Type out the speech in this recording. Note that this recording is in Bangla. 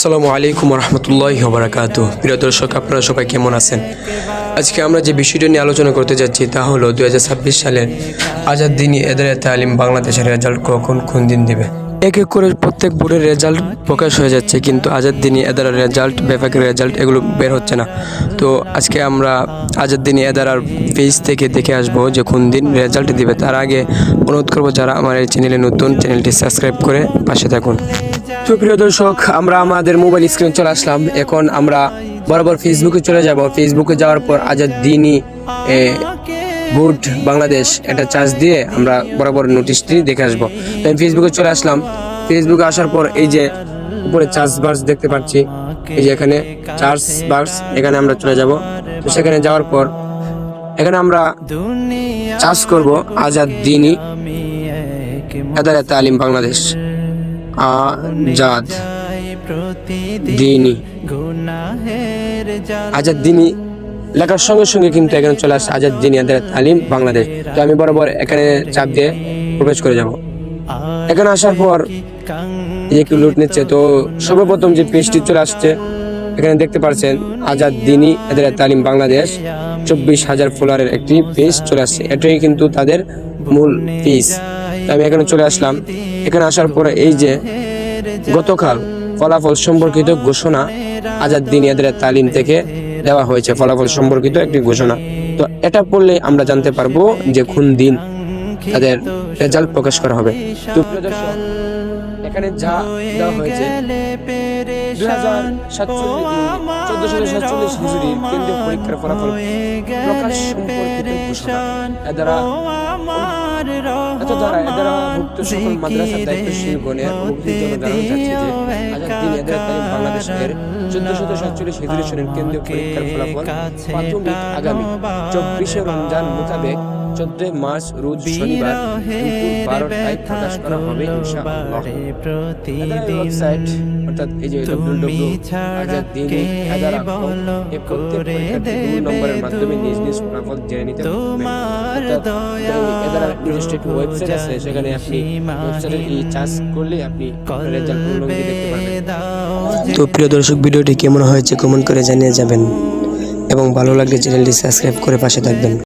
আসসালামু আলাইকুম রহমতুল্লাহি ওয়া বারাকাতুহু। প্রিয় দর্শক, আপনারা সবাই কেমন আছেন? আজকে আমরা যে বিষয়টা নিয়ে আলোচনা করতে যাচ্ছি তা হলো 2026 সালের আজাদ দ্বীনি এদারায়ে তালিম বাংলাদেশের রেজাল্ট কখন কোন দিন দেবে। এক এক করে প্রত্যেক বোর্ডের রেজাল্ট প্রকাশ হয়ে যাচ্ছে, কিন্তু আজাদ দ্বীনি এদারার রেজাল্ট, বিভাগের রেজাল্ট এগুলো বের হচ্ছে না। তো আজকে আমরা আজাদ দ্বীনি এদারার পেজ থেকে দেখে আসবো যে কোন দিন রেজাল্ট দিবে। তার আগে অনুরোধ করবো, যারা আমার এই চ্যানেলে নতুন, চ্যানেলটি সাবস্ক্রাইব করে পাশে থাকুন। তো প্রিয় দর্শক, আমরা আমাদের মোবাইল স্ক্রিনে চলে আসলাম। এখন আমরা বরাবর ফেসবুকে চলে যাব। ফেসবুকে যাওয়ার পর আজাদ দ্বীনি বোর্ড বাংলাদেশ এটা চার্জ দিয়ে আমরা বরাবর নোটিশটি দেখে আসবো। তো আমি ফেসবুকে চলে আসলাম। ফেসবুকে আসার পর এই যে উপরে চার্জ বাক্স দেখতে পাচ্ছি, এই যে এখানে চার্জ বাক্স, এখানে আমরা চলে যাব। তো সেখানে যাওয়ার পর এখানে আমরা চার্জ করব আজাদ দ্বীনি এদারায়ে তালিম বাংলাদেশ, আজাদ দ্বীনি। আজাদ দ্বীনি লেখার সঙ্গে সঙ্গে কিন্তু এখানে চলে আসছে আজাদ দ্বীনি এদারায়ে তালিম বাংলাদেশ। তো আমি বরাবর এখানে চাপ দিয়ে প্রবেশ করে যাব। এখানে আসার পর একটু লুট নিচ্ছে। তো সর্বপ্রথম যে পেজটি চলে আসছে, এখানে দেখতে পাচ্ছেন আজাদ দ্বীনি এদারায়ে তালিম বাংলাদেশ 24,000 ফলোয়ারের একটি পেজ চলে আসছে। এটাই কিন্তু তাদের মূল পেজ। আমি এখানে চলে আসলাম। এখানে আসার পরে এই যে গতকাল ফলাফল সম্পর্কিত ঘোষণা আজাদ দ্বীনি এদারায়ে তালিম থেকে দেওয়া হয়েছে, ফলাফল সম্পর্কিত একটি ঘোষণা। তো এটা পড়লে আমরা জানতে পারবো যে কোন দিন তাদের রেজাল্ট প্রকাশ করা হবে। তো এখানে যা দেওয়া হয়েছে 1447 হিজরি কেন্দ্রীয় পরীক্ষার ফলাফল প্রকাশ সম্পর্কিত ঘোষণা। এদারা ভুক্ত সকল মাদ্রাসার দায়িত্বশীলগণের মুক্তির জন্য জানানো যাচ্ছে যে আজাদ দ্বীনি এদারায়ে তালিম বাংলাদেশের 1447 হিজরি সনের কেন্দ্রীয় পরীক্ষার ফলাফল প্রাথমিক আগামী 24 রমজান মোতাবেক 14 মার্চ রোজ শনিবার দুপুর 12টায় প্রকাশ করা হবে ইনশাআল্লাহ। ওয়েবসাইট অর্থাৎ এই যে www.azaddini.com এই প্রত্যেক পরীক্ষার্থী 2 নম্বরের মাধ্যমে নিজ নিজ ফলাফল জেনে নিতে পারবেন। এদারার নিজস্ব একটি ওয়েবসাইট আছে, সেখানে আপনি ওয়েবসাইটে চার্জ করলে আপনি রেজাল্ট দেখতে পারবেন। তো প্রিয় দর্শক, ভিডিওটি কেমন হয়েছে কমেন্ট করে জানিয়ে যাবেন এবং ভালো লাগলে চ্যানেলটি সাবস্ক্রাইব করে পাশে থাকবেন।